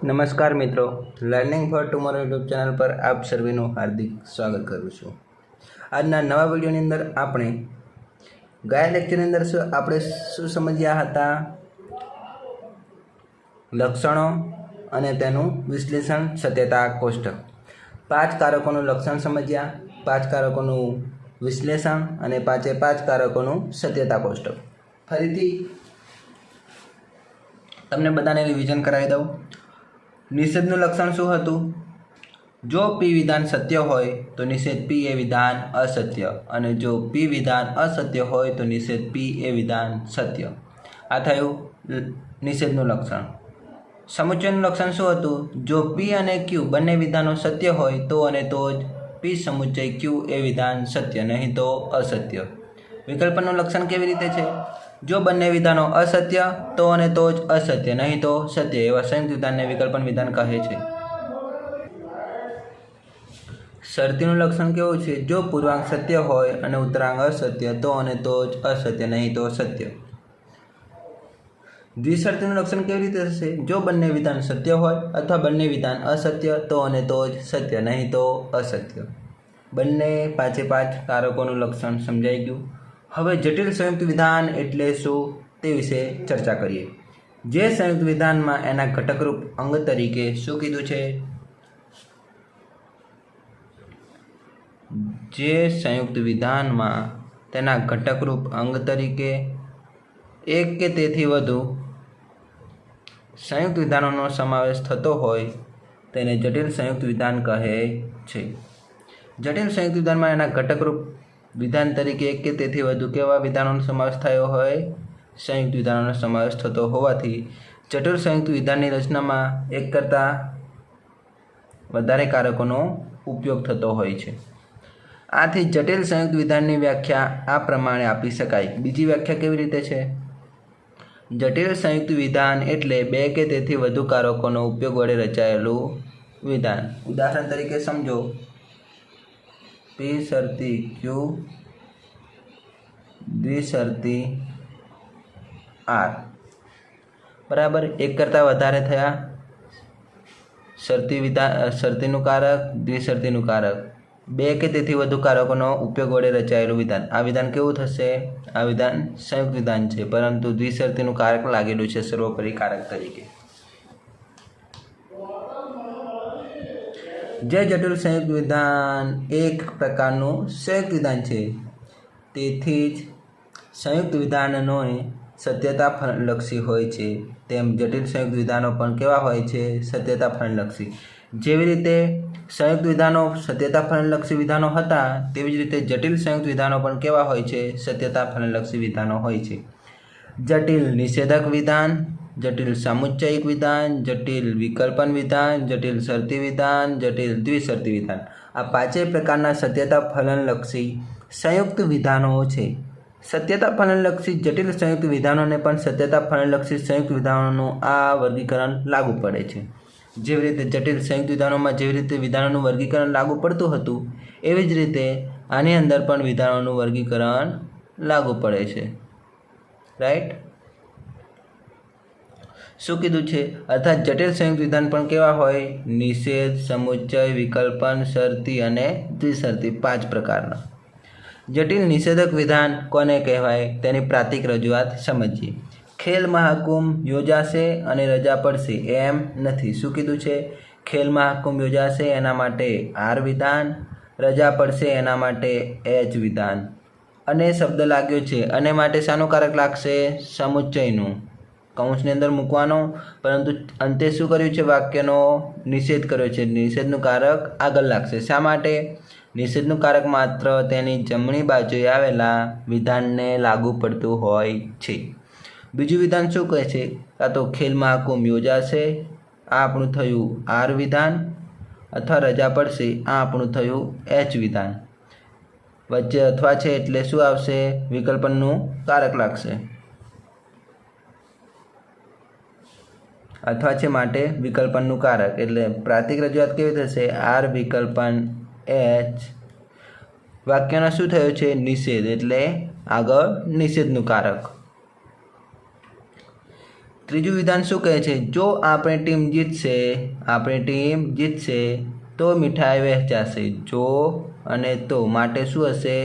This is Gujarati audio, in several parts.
નમસ્કાર મિત્રો, learning four tomorrow YouTube channel પર આપ સર્વેનું હાર્દિક સ્વાગત કરું છું. આજના નવા વિડીયોની અંદર આપણે ગયા લેક્ચરની અંદર આપણે શું સમજ્યા હતા? લક્ષણો અને તેનું વિશ્લેષણ, સત્યતા કોષ્ટક. 5 કારકોનું લક્ષણ સમજ્યા, 5 કારકોનું વિશ્લેષણ અને 5 કારકોનું સત્યતા કોષ્ટક. ફરીથી તમને બધાને રિવિઝન કરાવી દઉં. નિષેધનું લક્ષણ શું હતું? જો P વિધાન સત્ય હોય તો નિષેધ P એ વિધાન અસત્ય, અને જો P વિધાન અસત્ય હોય તો નિષેધ P એ વિધાન સત્ય. આ થયું નિષેધનું લક્ષણ. સમુચ્ચયનું લક્ષણ શું હતું? જો P અને Q બંને વિધાનો સત્ય હોય તો અને તો જ P સમુચ્ચય Q એ વિધાન સત્ય, નહીં તો અસત્ય. વિકલ્પનનું લક્ષણ કેવી રીતે છે? જો બંને વિધાનો અસત્ય તો અને તો જ અસત્ય, નહીં તો સત્ય. એવા સંયુક્ત વિધાનને વિકલ્પન વિધાન કહે છે. શરતીનું લક્ષણ કેવું છે? જો પૂર્વાંક સત્ય હોય અને ઉત્તરાંગ અસત્ય તો અને તો જ અસત્ય, નહીં તો સત્ય. દ્વિશરતીનું લક્ષણ કેવી રીતે થશે? જો બંને વિધાન સત્ય હોય અથવા બંને વિધાન અસત્ય તો અને તો જ સત્ય, નહીં તો અસત્ય. બંને 5 કારકોનું લક્ષણ સમજાઈ ગયું. હવે જટિલ સંયુક્ત વિધાન એટલે શું તે વિશે ચર્ચા કરીએ. જે સંયુક્ત વિધાનમાં એના ઘટકરૂપ અંગ તરીકે શું કીધું છે? જે સંયુક્ત વિધાનમાં તેના ઘટકરૂપ અંગ તરીકે એક કે તેથી વધુ સંયુક્ત વિધાનોનો સમાવેશ થતો હોય તેને જટિલ સંયુક્ત વિધાન કહે છે. જટિલ સંયુક્ત વિધાનમાં એના ઘટકરૂપ વિધાન તરીકે એક કે તેથી વધુ કેવા વિધાનોનો સમાવેશ થયો હોય? સંયુક્ત વિધાનોનો સમાવેશ થતો હોવાથી જટિલ સંયુક્ત વિધાનની રચનામાં એક કરતાં વધારે કારકોનો ઉપયોગ થતો હોય છે. આથી જટિલ સંયુક્ત વિધાનની વ્યાખ્યા આ પ્રમાણે આપી શકાય. બીજી વ્યાખ્યા કેવી રીતે છે? જટિલ સંયુક્ત વિધાન એટલે 2 કે તેથી વધુ કારકોનો ઉપયોગ વડે રચાયેલું વિધાન. ઉદાહરણ તરીકે સમજો. P શરતી Q દ્વિશરતી R. બરાબર, એક કરતાં વધારે થયા શરતીનું કારક, દ્વિશરતીનું કારક. 2 કે તેથી વધુ કારકોનો ઉપયોગ વડે રચાયેલું વિધાન. આ વિધાન કેવું થશે? આ વિધાન સંયુક્ત વિધાન છે, પરંતુ દ્વિશરતીનું કારક લાગેલું છે સર્વોપરી કારક તરીકે. જે જટિલ સંયુક્ત વિધાન એક પ્રકારનું સંયુક્ત વિધાન છે, તેથી જ સંયુક્ત વિધાનનો સત્યતા ફલનલક્ષી હોય છે. તેમ જટિલ સંયુક્ત વિધાનો પણ કેવા હોય છે? સત્યતા ફલનલક્ષી. જેવી રીતે સંયુક્ત વિધાનો સત્યતા ફલનલક્ષી વિધાનો હતા, તેવી જ રીતે જટિલ સંયુક્ત વિધાનો પણ કેવા હોય છે? સત્યતા ફલનલક્ષી વિધાનો હોય છે. જટિલ નિષેધક વિધાન, જટિલ સમુચ્ચયિક વિધાન, જટિલ વિકલ્પન વિધાન, જટિલ શરતી વિધાન, જટિલ દ્વિશરતી વિધાન. આ 5 પ્રકારના સત્યતા ફલનલક્ષી સંયુક્ત વિધાનો છે. સત્યતા ફલનલક્ષી જટિલ સંયુક્ત વિધાનોને પણ સત્યતા ફલનલક્ષી સંયુક્ત વિધાનોનું આ વર્ગીકરણ લાગુ પડે છે. જેવી રીતે જટિલ સંયુક્ત વિધાનોમાં જેવી રીતે વિધાનોનું વર્ગીકરણ લાગુ પડતું હતું, એવી જ રીતે આની અંદર પણ વિધાનોનું વર્ગીકરણ લાગુ પડે છે. રાઈટ? શું કીધું છે? અર્થાત જટિલ સંયુક્ત વિધાન પણ કેવા હોય? નિષેધ, સમુચ્ચય, વિકલ્પન, શરતી અને દ્વિશરતી 5 પ્રકારના. જટિલ નિષેધક વિધાન કોને કહેવાય? તેની પ્રાતિક રજૂઆત સમજીએ. ખેલ મહાકુંભ યોજાશે અને રજા પડશે એમ નથી. શું કીધું છે? ખેલ મહાકુંભ યોજાશે એના માટે R વિધાન, રજા પડશે એના માટે H વિધાન. અને શબ્દ લાગ્યો છે, અને માટે શાનું કારક લાગશે? સમુચ્ચયનું. કૌંસની અંદર મૂકવાનો, પરંતુ અંતે શું કર્યું છે? વાક્યનો નિષેધ કર્યો છે. નિષેધનું કારક આગળ લાગશે. શા માટે? નિષેધનું કારક માત્ર તેની જમણી બાજુએ આવેલા વિધાનને લાગુ પડતું હોય છે. બીજું વિધાન શું કહે છે? કાં તો ખેલ મહાકુંભ યોજાશે, આ આપણું થયું R વિધાન, અથવા રજા પડશે, આ આપણું થયું H વિધાન. વચ્ચે અથવા છે એટલે શું આવશે? વિકલ્પનનું કારક લાગશે. અથવા છે માટે વિકલ્પનનું કારક, એટલે પ્રાતિક રજૂઆત કેવી થશે? R વિકલ્પન H. વાક્યનો શું થયું છે? નિષેધ, એટલે આગળ નિષેધનું કારક. ત્રીજું વિધાન શું કહે છે? જો આપણી ટીમ જીતશે તો મીઠાઈ વહેંચાશે. જો અને તો માટે શું હશે?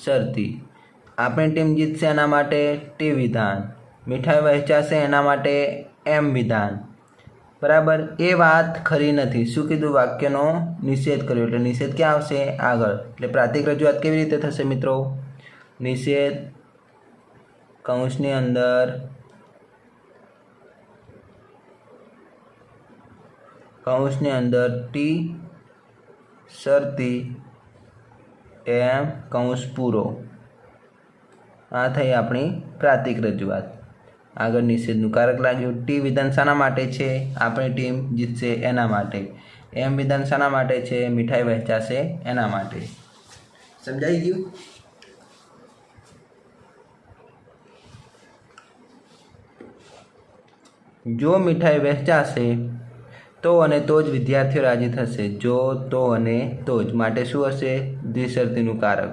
શરતી. આપણી ટીમ જીતશે એના માટે ટી વિધાન, મીઠાઈ વહેંચાશે એના માટે એમ વિધાન. બરાબર. એ વાત ખરી નથી. શું કીધું? વાક્યનો નિષેધ કર્યો. એટલે નિષેધ ક્યાં આવશે? આગળ. એટલે પ્રાતિક રજૂઆત કેવી રીતે થશે મિત્રો? નિષેધ કૌંસની અંદર ટી શરતી એમ કૌંસ પૂરો. આ થઈ આપણી પ્રાતિક રજૂઆત. આગળ નિષેધનું કારક લાગ્યું. ટી વિધાન શાના માટે છે? આપણી ટીમ જીતશે એના માટે. એમ વિધાન શાના માટે છે? મીઠાઈ વહેંચાશે એના માટે. સમજાઈ ગયું? જો મીઠાઈ વહેંચાશે તો અને તો જ વિદ્યાર્થીઓ રાજી થશે. જો, તો અને તો જ માટે શું હશે? દ્વિશરતીનું કારક.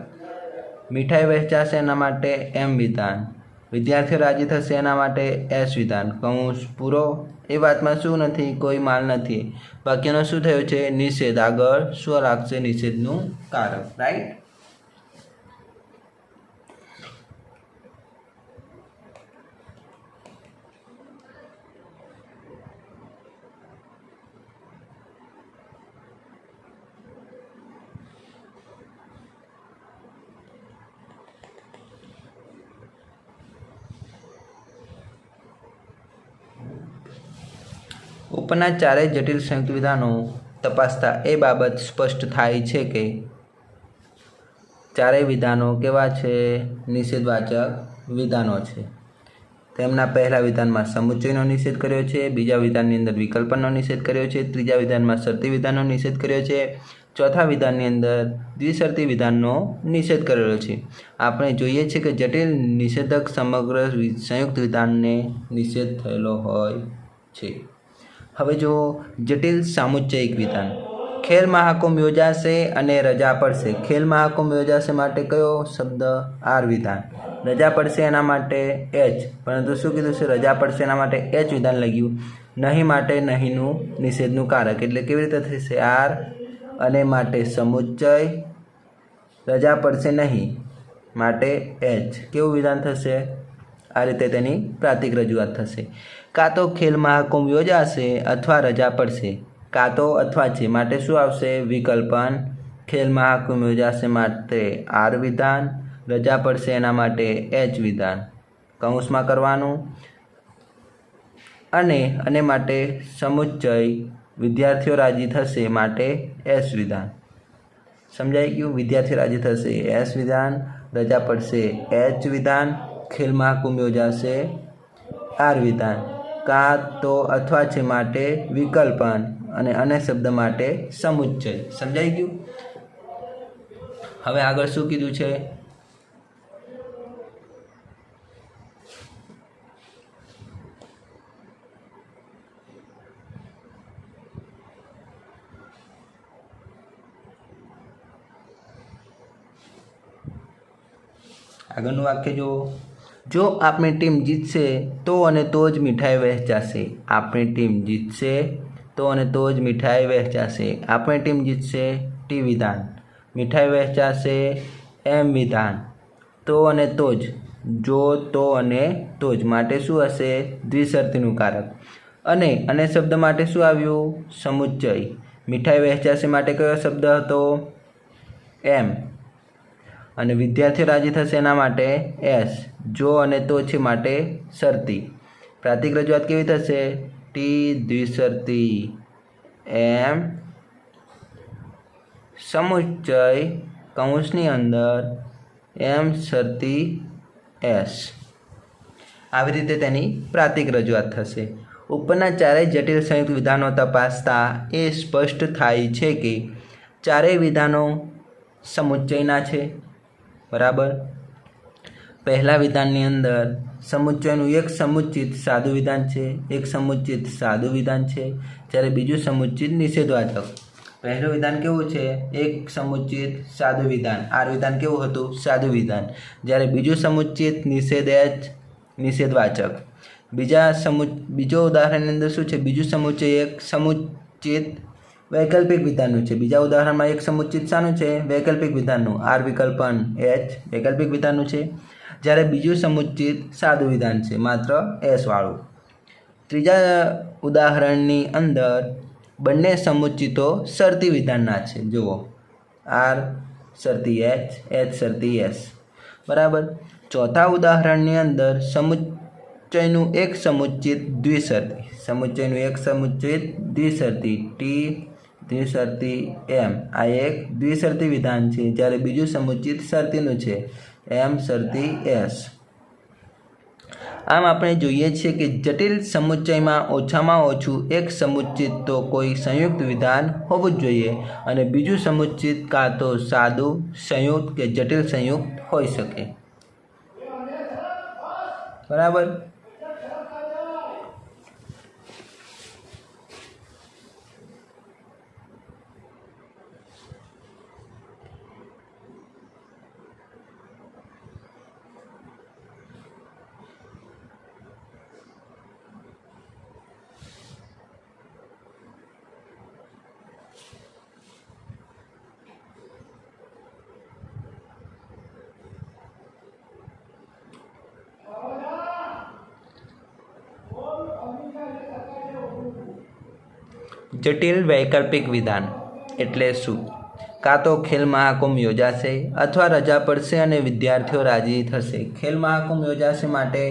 મીઠાઈ વહેંચાશે એના માટે એમ વિધાન, વિદ્યાર્થીઓ રાજી થશે એના માટે એસ વિધાન. કૌંસ પૂરો. એ વાતમાં શું નથી? કોઈ માલ નથી. વાક્યનો શું થયું છે? નિષેધ. આગળ શું લાગશે? નિષેધનું કારક. રાઈટ. ઉપરના ચારેય જટિલ સંયુક્ત વિધાનો તપાસતા એ બાબત સ્પષ્ટ થાય છે કે ચારેય વિધાનો કેવા છે? નિષેધવાચક વિધાનો છે. તેમના પહેલા વિધાનમાં સમુચ્ચયનો નિષેધ કર્યો છે, બીજા વિધાનની અંદર વિકલ્પનનો નિષેધ કર્યો છે, ત્રીજા વિધાનમાં શરતી વિધાનનો નિષેધ કર્યો છે, ચોથા વિધાનની અંદર દ્વિશરતી વિધાનનો નિષેધ કરેલો છે. આપણે જોઈએ છીએ કે જટિલ નિષેધક સમગ્ર સંયુક્ત વિધાનને નિષેધ થયેલો હોય છે. હવે જો જટિલ સામુચ્ચયિક વિધાન. ખેલ મહાકુંભ યોજાશે અને રજા પડશે. ખેલ મહાકુંભ યોજાશે માટે કયો શબ્દ? આર વિધાન. રજા પડશે એના માટે એચ, પરંતુ શું કીધું છે? રજા પડશે એના માટે એચ વિધાન લખ્યું. નહીં માટે નહીંનું નિષેધનું કારક. એટલે કેવી રીતે થશે? આર અને માટે સમુચ્ચય, રજા પડશે નહીં માટે એચ. કેવું વિધાન થશે? આ રીતે તેની પ્રાતિક રજૂઆત થશે. કાં તો ખેલ મહાકુંભ યોજાશે અથવા રજા પડશે. કાં તો અથવા છે માટે શું આવશે? વિકલ્પન. ખેલ મહાકુંભ યોજાશે માટે આર વિધાન, રજા પડશે એના માટે એચ વિધાન. કૌંસમાં કરવાનું. અને માટે સમુચ્ચય, વિદ્યાર્થીઓ રાજી થશે માટે એસ વિધાન. સમજાઈ ગયું? વિદ્યાર્થીઓ રાજી થશે એસ વિધાન, રજા પડશે એચ વિધાન, ખેલ મહાકુંભ યોજાશે આર વિધાન. કાં તો અથવા છે માટે વિકલ્પન અને શબ્દ માટે સમુચ્ચય. સમજાઈ ગયું? હવે આગળ શું કીધું છે? આગળનું વાક્ય જુઓ. જો આપણી ટીમ જીતશે તો અને તો જ મીઠાઈ વહેંચાશે. આપણી ટીમ જીતશે તો અને તો જ મીઠાઈ વહેંચાશે. આપણી ટીમ જીતશે ટી વિધાન, મીઠાઈ વહેંચાશે એમ વિધાન. તો અને તો જ, જો, તો અને તો જ માટે શું હશે? દ્વિશરતીનું કારક. અને શબ્દ માટે શું આવ્યું? સમુચ્ચય. મીઠાઈ વહેંચાશે માટે કયો શબ્દ હતો? એમ. અને વિદ્યાર્થીઓ રાજી થશે એના માટે એસ. જો અને તો છે માટે શરતી. પ્રાતિક રજૂઆત કેવી થશે? ટી દ્વિશરતી એમ સમુચ્ચય કૌંસની અંદર એમ શરતી એસ. આવી રીતે તેની પ્રાતિક રજૂઆત થશે. ઉપરના ચારેય જટિલ સંયુક્ત વિધાનો તપાસતા એ સ્પષ્ટ થાય છે કે ચારેય વિધાનો સમુચ્ચયના છે. બરાબર. પહેલા વિધાનની અંદર સમુચ્ચયનું એક સમુચ્ચિત સાદું વિધાન છે, એક સમુચ્ચિત સાદું વિધાન છે, જ્યારે બીજું સમુચ્ચિત નિષેધવાચક. પહેલું વિધાન કેવું છે? એક સમુચ્ચિત સાદું વિધાન. આર વિધાન કેવું હતું? સાદું વિધાન. જ્યારે બીજું સમુચ્ચિત નિષેધવાચક. બીજો ઉદાહરણની અંદર શું છે, બીજું સમુચ્ચય એક સમુચિત વૈકલ્પિક વિધાનનું છે. બીજા ઉદાહરણમાં એક સમુચિત શાનું છે, વૈકલ્પિક વિધાનનું, આર વિકલ્પન એચ વૈકલ્પિક વિધાનનું છે, જ્યારે બીજું સમુચિત સાદું વિધાન છે, માત્ર એસ વાળું. ત્રીજા ઉદાહરણની અંદર બંને સમુચિતો શરતી વિધાનના છે. જુઓ, આર શરતી એચ, એચ શરતી એસ, બરાબર. ચોથા ઉદાહરણની અંદર સમુચ્ચયનું એક સમુચિત દ્વિશરતી ટી દ્વિશરતી એમ, આ એક દ્વિશરતી વિધાન છે, જ્યારે બીજું સમુચિત શરતીનું છે, એમ શરતી એસ. આમ આપણે જોઈએ છીએ કે જટિલ સમુચ્ચયમાં ઓછામાં ઓછું એક સમુચિત તો કોઈ સંયુક્ત વિધાન હોવું જ જોઈએ, અને બીજું સમુચિત કાં તો સાદું, સંયુક્ત કે જટિલ સંયુક્ત હોઈ શકે. બરાબર. જટિલ વૈકલ્પિક વિધાન એટલે શું? કાં તો ખેલ મહાકુંભ યોજાશે અથવા રજા પડશે અને વિદ્યાર્થીઓ રાજી થશે. ખેલ મહાકુંભ યોજાશે માટે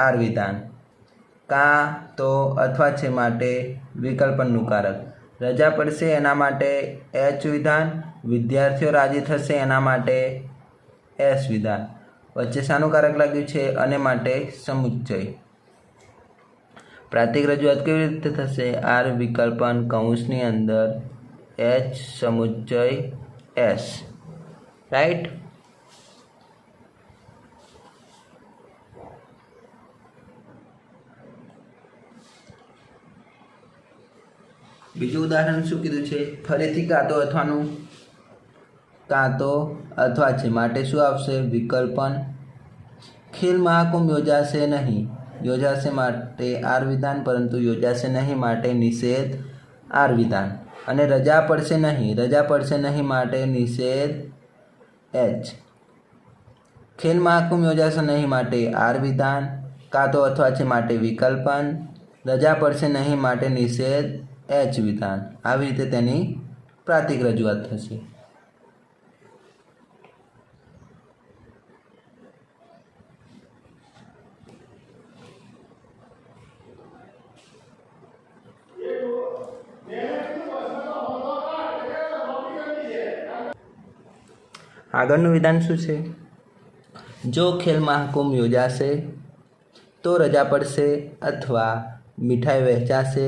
આર વિધાન, કાં તો અથવા છે માટે વિકલ્પનનું કારક, રજા પડશે એના માટે એચ વિધાન, વિદ્યાર્થીઓ રાજી થશે એના માટે એસ વિધાન, વચ્ચે શાનું કારક લાગ્યું છે, અને માટે સમુચ્ચય. પ્રાતિક રજૂઆત કેવી રીતે થશે? આર વિકલ્પન કૌંસની અંદર એચ સમુચ્ચય એસ, રાઈટ. બીજું ઉદાહરણ શું કીધું છે? ફરીથી કાં તો અથવાનું, કાં તો અથવા છે માટે શું આવશે? વિકલ્પન. ખેલ મહાકુંભ યોજાશે નહીં, યોજાશે માટે આર વિધાન, પરંતુ યોજાશે નહીં માટે નિષેધ આર વિધાન. અને રજા પડશે નહીં માટે નિષેધ એચ. ખેલ મહાકુંભ યોજાશે નહીં માટે આર વિધાન, કાં તો અથવા છે માટે વિકલ્પન, રજા પડશે નહીં માટે નિષેધ એચ વિધાન. આવી રીતે તેની પ્રાતિક રજૂઆત થશે. આગળનું વિધાન શું છે? જો ખેલ મહાકુંભ યોજાશે તો રજા પડશે અથવા મીઠાઈ વહેંચાશે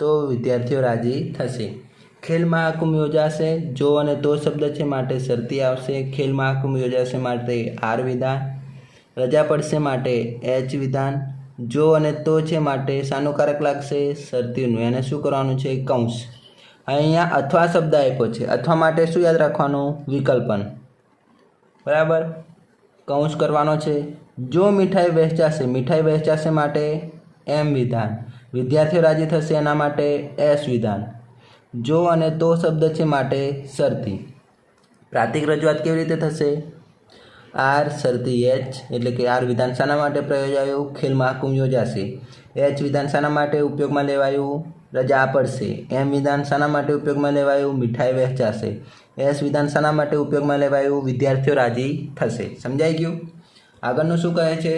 તો વિદ્યાર્થીઓ રાજી થશે. ખેલ મહાકુંભ યોજાશે, જો અને તો શબ્દ છે માટે શરતી આવશે. ખેલ મહાકુંભ યોજાશે માટે આર વિધાન, રજા પડશે માટે એચ વિધાન, જો અને તો છે માટે શાનું કારક લાગશે? શરતીનું. એને શું કરવાનું છે? કૌંસ. અહીંયા અથવા શબ્દ આપ્યો છે, અથવા માટે શું યાદ રાખવાનું? વિકલ્પન, બરાબર. કૌંસ કરવાનો છે. જો મીઠાઈ વહેંચાશે માટે એમ વિધાન, વિદ્યાર્થીઓ રાજી થશે એના માટે એસ વિધાન, જો અને તો શબ્દ છે માટે શરતી. પ્રાતિક રજૂઆત કેવી રીતે થશે? આર શરતી એચ, એટલે કે આર વિધાન શાના માટે પ્રયોજાયું? ખેલ મહાકુંભ યોજાશે. એચ વિધાન શાના માટે ઉપયોગમાં લેવાયું? રજા પડશે. એમ વિધાન શાના માટે ઉપયોગમાં લેવાયું? મીઠાઈ વહેંચાશે. એસ વિધાન શાના માટે ઉપયોગમાં લેવાયું? વિદ્યાર્થીઓ રાજી થશે. સમજાઈ ગયું? આગળનું શું કહે છે?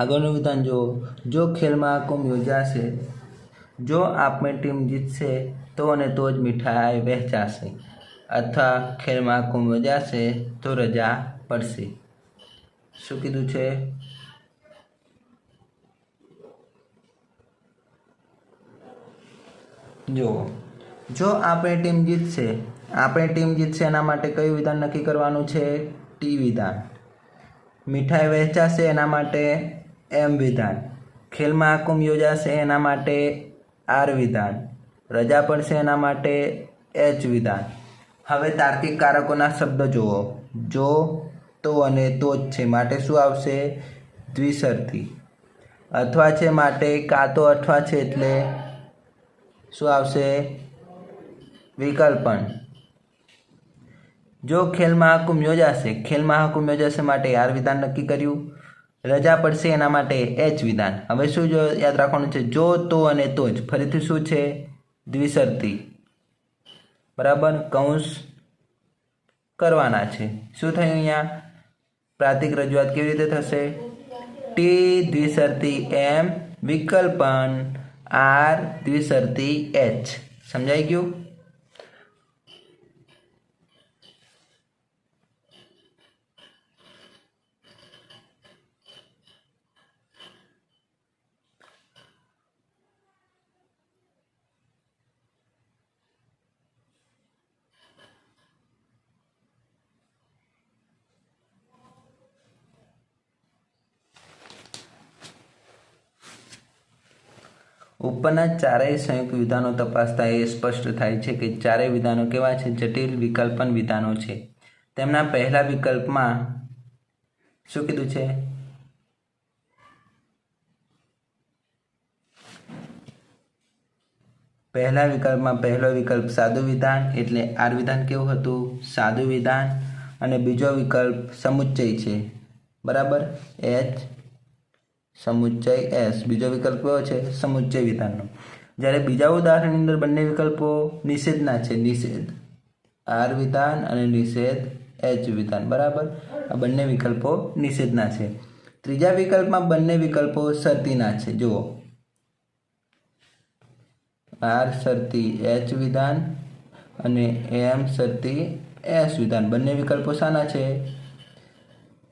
આગળનું વિધાન જુઓ, જો ખેલ મહાકુંભ યોજાશે, જો આપણી ટીમ જીતશે તો અને તો જ મીઠાઈ વહેંચાશે, અથવા ખેલ મહાકુંભ યોજાશે તો રજા પડશે. શું કીધું છે? જુઓ, જો આપણી ટીમ જીતશે એના માટે કયું વિધાન નક્કી કરવાનું છે? ટી વિધાન. મીઠાઈ વહેંચાશે એના માટે એમ વિધાન. ખેલ મહાકુંભ યોજાશે એના માટે આર વિધાન. રજા પડશે એના માટે એચ વિધાન. હવે તાર્કિક કારકોના શબ્દ જુઓ. જો, તો અને તો જ છે માટે શું આવશે? દ્વિશર્તી. અથવા છે માટે કાં તો અથવા છે એટલે શું આવશે? વિકલ્પન. જો ખેલ મહાકુંભ યોજાશે માટે આર વિધાન નક્કી કર્યું. રજા પડશે એના માટે એચ વિધાન. હવે શું યાદ રાખવાનું છે? જો, તો અને તો જ. ફરીથી શું છે? દ્વિશર્તી. બરાબર, કૌંસ કરવાના છે. શું થયું અહીંયા? પ્રાતિક રજૂઆત કેવી રીતે થશે? ટી દ્વિશર્તી એમ વિકલ્પન આર દ્વિશર્તી એચ. સમજાઈ ગયું? ઉપરના ચારેય સંયુક્ત વિધાનો તપાસતા એ સ્પષ્ટ થાય છે કે ચારેય વિધાનો કેવા છે? જટિલ વિકલ્પન વિધાનો છે. તેમના પહેલા વિકલ્પમાં શું કીધું છે? પહેલા વિકલ્પમાં પહેલો વિકલ્પ સાદું વિધાન એટલે આર વિધાન કેવું હતું? સાદું વિધાન. અને બીજો વિકલ્પ સમુચ્ચય છે. બરાબર, એચ સમુચ્ચય એસ. બીજો વિકલ્પ કયો છે? સમુચ્ચય વિધાનનો. જ્યારે બીજા ઉદાહરણની અંદર બંને વિકલ્પો નિષેધના છે. નિષેધ આર વિધાન અને નિષેધ એચ વિધાન. બરાબર, આ બંને વિકલ્પો નિષેધના છે. ત્રીજા વિકલ્પમાં બંને વિકલ્પો શરતીના છે. જુઓ, આર શરતી એચ વિધાન અને એમ શરતી એસ વિધાન. બંને વિકલ્પો શાના છે?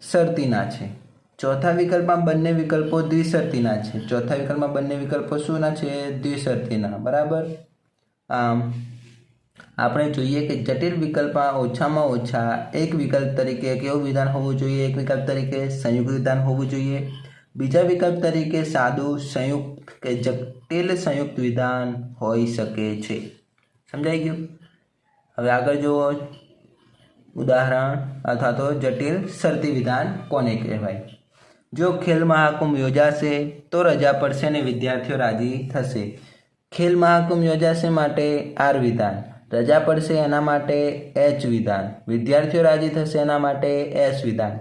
શરતીના છે. ચોથા વિકલ્પમાં બંને વિકલ્પો દ્વિશર્તીના છે. શુંના છે? દ્વિશર્તીના. બરાબર. આમ આપણે જોઈએ કે જટિલ વિકલ્પમાં ઓછામાં ઓછા એક વિકલ્પ તરીકે કેવું વિધાન હોવું જોઈએ? એક વિકલ્પ તરીકે સંયુક્ત વિધાન હોવું જોઈએ. બીજા વિકલ્પ તરીકે સાદું સંયુક્ત કે જટિલ સંયુક્ત વિધાન હોઈ શકે છે. સમજાઈ ગયું? હવે આગળ જુઓ, ઉદાહરણ અથવા તો જટિલ શરતી વિધાન કોને કહેવાય? જો ખેલ મહાકુંભ યોજાશે તો રજા પડશે અને વિદ્યાર્થીઓ રાજી થશે. ખેલ મહાકુંભ યોજાશે માટે આર વિધાન. રજા પડશે એના માટે એચ વિધાન. વિદ્યાર્થીઓ રાજી થશે એના માટે એસ વિધાન.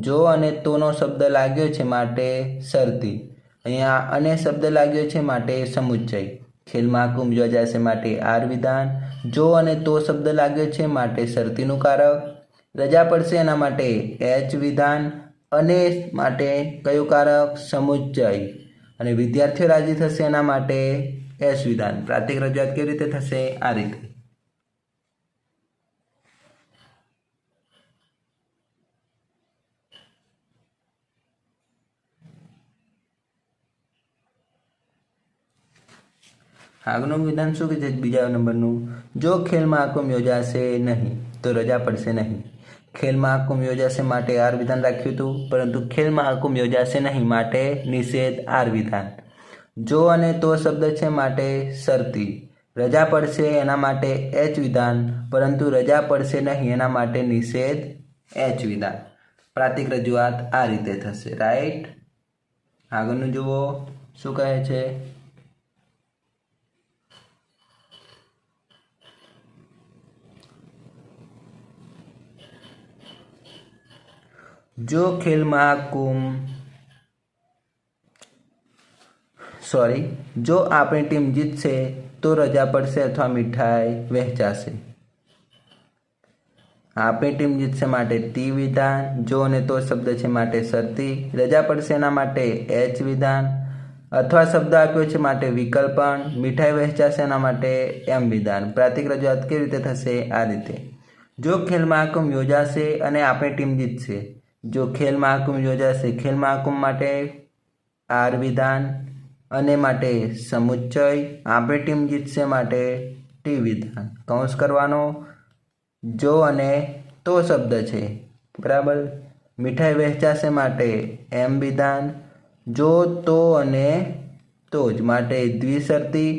જો અને તોનો શબ્દ લાગ્યો છે માટે શરતી. અહીંયા અને શબ્દ લાગ્યો છે માટે સમુચ્ચય. ખેલ મહાકુંભ યોજાશે માટે આર વિધાન. જો અને તો શબ્દ લાગ્યો છે માટે શરતીનું કારક. રજા પડશે એના માટે એચ વિધાન. અને માટે કયું કારક? સમુચ્ચય. અને વિદ્યાર્થીઓ રાજી થશે એના માટે એસ વિધાન. પ્રાતિક રજૂઆત કેવી રીતે થશે? આ રીતે. આગળનું વિધાન શું કહે છે? બીજા નંબરનું, જો ખેલ મહાકુંભ યોજાશે નહીં તો રજા પડશે નહીં. ખેલ મહાકુંભ યોજાશે માટે આર વિધાન રાખ્યું હતું, પરંતુ ખેલ મહાકુંભ યોજાશે નહીં માટે નિષેધ આર વિધાન. જો અને તો શબ્દ છે માટે શરતી. રજા પડશે એના માટે એચ વિધાન, પરંતુ રજા પડશે નહીં એના માટે નિષેધ એચ વિધાન. પ્રાતિક રજૂઆત આ રીતે થશે. રાઈટ. આગળનું જુઓ, શું કહે છે? જો ખેલ મહાકુંભ જો આપણી ટીમ જીતશે તો રજા પડશે અથવા મીઠાઈ વહેંચાશે. આપણી ટીમ જીતશે માટે ટી વિધાન, જો અને તો શબ્દ છે માટે શરતી, રજા પડશે એના માટે એચ વિધાન, અથવા શબ્દ આપ્યો છે માટે વિકલ્પન, મીઠાઈ વહેંચાશે એના માટે એમ વિધાન. પ્રાતિક રજૂઆત કેવી રીતે થશે? આ રીતે. જો ખેલ મહાકુંભ યોજાશે અને આપણી ટીમ જીતશે. જો ખેલ મહાકુંભ યોજાશે, ખેલ મહાકુંભ માટે આર વિધાન, અને માટે સમુચ્ચય, આપણી ટીમ જીતશે માટે ટી વિધાન. કૌંસ કરવાનો. જો અને તો શબ્દ છે, બરાબર. મીઠાઈ વહેંચાશે માટે એમ વિધાન, જો તો અને તો જ માટે દ્વિશરતી,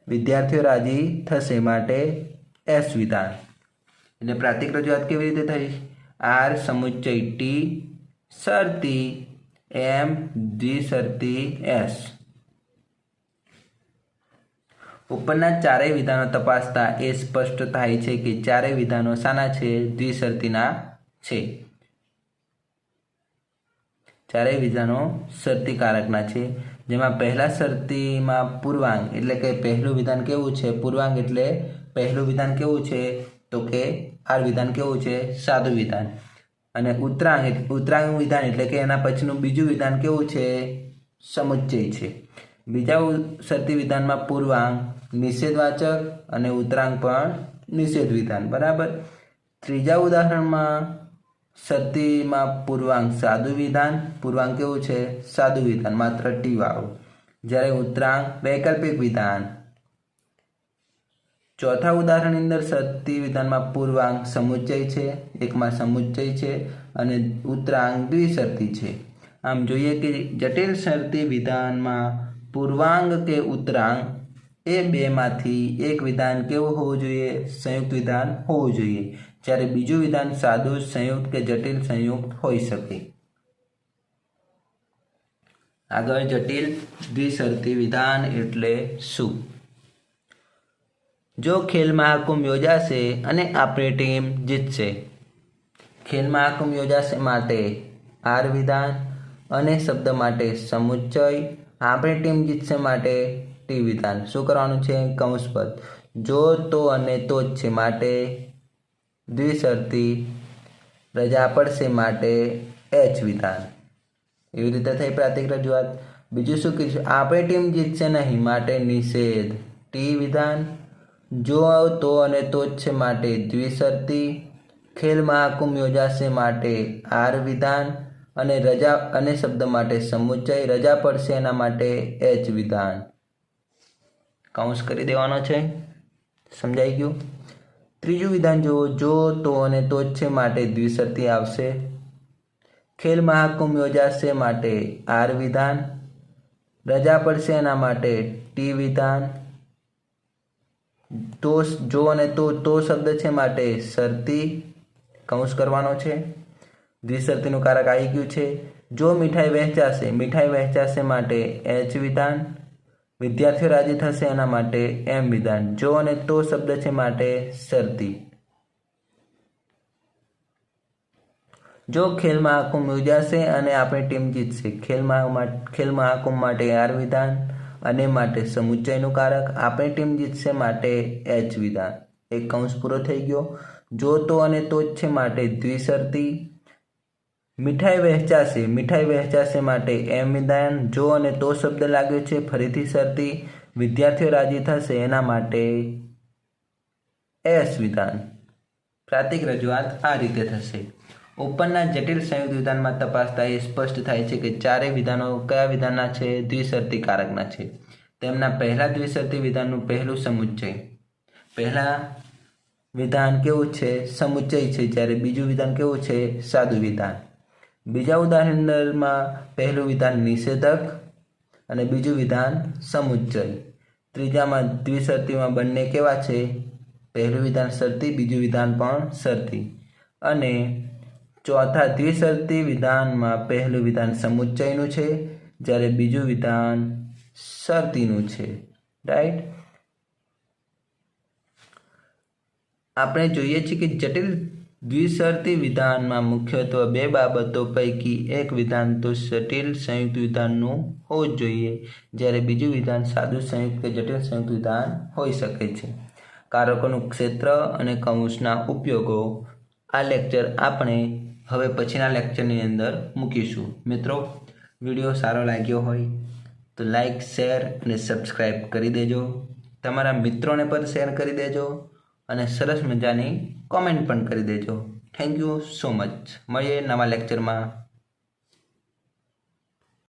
વિદ્યાર્થીઓ રાજી થશે માટે એસ વિધાન. એટલે પ્રાતિક રજૂઆત કેવી રીતે થઈ? આર સમુચ્ચય ટી, શરતી એમ, દ્વિશરતી એસ. ઉપરના ચારેય વિધાનો તપાસતા એ સ્પષ્ટ થાય છે કે ચારેય વિધાનો શાના છે? દ્વિશરતીના છે. ચારેય વિધાનો શરતીકારકના છે. જેમાં પહેલા શરતીમાં પૂર્વાંગ એટલે કે પહેલું વિધાન કેવું છે? પૂર્વાંગ એટલે પહેલું વિધાન કેવું છે? તો કે આર વિધાન કેવું છે? સાદું વિધાન. અને ઉત્તરાંગ વિધાન એટલે કે એના પછીનું બીજું વિધાન કેવું છે? સમુચ્ચય છે. બીજા શરતી વિધાનમાં પૂર્વાંગ નિષેધવાચક અને ઉત્તરાંગ પણ નિષેધ વિધાન, બરાબર. ત્રીજા ઉદાહરણમાં શરતીમાં પૂર્વાંગ સાદું વિધાન, પૂર્વાંગ કેવું છે? સાદું વિધાન, માત્ર ટી વાળું. જ્યારે ઉત્તરાંગ વૈકલ્પિક વિધાન. ચોથા ઉદાહરણની અંદર શરતી વિધાનમાં પૂર્વાંગ સમુચ્ચય છે, એકમાં સમુચ્ચય છે, અને ઉત્તરાંગ દ્વિશરતી છે. આમ જોઈએ કે જટિલ શરતી વિધાનમાં પૂર્વાંગ કે ઉત્તરાંગ એ બેમાંથી એક વિધાન કેવું હોવું જોઈએ? સંયુક્ત વિધાન હોવું જોઈએ. જ્યારે બીજું વિધાન સાદું, સંયુક્ત કે જટિલ સંયુક્ત હોઈ શકે. આગળ જટિલ દ્વિશરતી વિધાન એટલે શું? જો ખેલ મહાકુંભ યોજાશે અને આપણી ટીમ જીતશે. ખેલ મહાકુંભ યોજાશે માટે આર વિધાન, અને શબ્દ માટે સમુચ્ચય, આપણી ટીમ જીતશે માટે ટી વિધાન. શું કરવાનું છે? કૌંસ પદ. જો તો અને તો જ છે માટે દ્વિશરતી, રજા પડશે માટે એચ વિધાન. એવી રીતે થઈ પ્રાતિક રજૂઆત. બીજું શું કીધું? આપણી ટીમ જીતશે નહીં માટે નિષેધ, ટી વિધાન. જો તો અને તો જ છે માટે દ્વિશરતી, ખેલ મહાકુંભ યોજાશે માટે આર વિધાન, અને રજા અને શબ્દ માટે સમુચ્ચય, રજા પડશે એના માટે એચ વિધાન. કૌંસ કરી દેવાનો છે. સમજાઈ ગયું? ત્રીજું વિધાન જુઓ. જો તો અને તો જ છે માટે દ્વિશરતી આવશે. ખેલ મહાકુંભ યોજાશે માટે આર વિધાન, રજા પડશે એના માટે ટી વિધાન. તો જો અને તો શબ્દ છે માટે શરતી, કૌંસ કરવાનો છે. દ્વિશરતીનું કારક આવી ગયું છે. જો મીઠાઈ વહેંચાશે માટે એચ વિધાન, વિદ્યાર્થીઓ રાજી થશે એના માટે એમ વિધાન. જો અને તો શબ્દ છે માટે શરતી. જો ખેલ મહાકુંભ યોજાશે અને આપણી ટીમ જીતશે. ખેલ મહાકુંભ માટે આર વિધાન, અને માટે સમુચ્ચયનું કારક, આપણી ટીમ જીતશે માટે એચ વિધાન. એક કૌંસ પૂરો થઈ ગયો. જો તો અને તો જ છે માટે દ્વિશરતી. મીઠાઈ વહેંચાશે માટે એમ વિધાન. જો અને તો શબ્દ લાગ્યો છે ફરીથી શરતી, વિદ્યાર્થીઓ રાજી થશે એના માટે એસ વિધાન. પ્રાતિક રજૂઆત આ રીતે થશે. ઉપરના જટિલ સંયુક્ત વિધાનમાં તપાસતા એ સ્પષ્ટ થાય છે કે ચારેય વિધાનો કયા વિધાનના છે? દ્વિશરતી કારકના છે. તેમના પહેલા દ્વિશરતી વિધાનનું પહેલું સમુચ્ચય. પહેલા વિધાન કેવું છે? સમુચ્ચય છે, જ્યારે બીજું વિધાન કેવું છે? સાદું વિધાન. બીજા ઉદાહરણમાં પહેલું વિધાન નિષેધક અને બીજું વિધાન સમુચ્ચય. ત્રીજામાં દ્વિશરતીમાં બંને કેવા છે? પહેલું વિધાન શરતી, બીજું વિધાન પણ શરતી. અને ચોથા દ્વિશરતી વિધાનમાં પહેલું વિધાન સમુચ્ચયનું છે, જ્યારે બીજું વિધાન શરતીનું છે. રાઈટ. આપણે જોઈએ છીએ કે જટિલ દ્વિશરતી વિધાનમાં મુખ્યત્વે બે બાબતો પૈકી એક વિધાન તો જટિલ સંયુક્ત વિધાનનું હોવું જ જોઈએ, જ્યારે બીજું વિધાન સાદું સંયુક્ત કે જટિલ સંયુક્ત વિધાન હોઈ શકે છે. કારકોનું ક્ષેત્ર અને કૌંસના ઉપયોગો આ લેક્ચર આપણે હવે પછીના લેક્ચરની અંદર મૂકીશું. મિત્રો, વિડીયો સારો લાગ્યો હોય તો લાઈક, શેર અને સબસ્ક્રાઈબ કરી દેજો. તમારા મિત્રોને પણ શેર કરી દેજો અને સરસ મજાની કોમેન્ટ પણ કરી દેજો. Thank you so much. મળીએ નવા લેક્ચરમાં.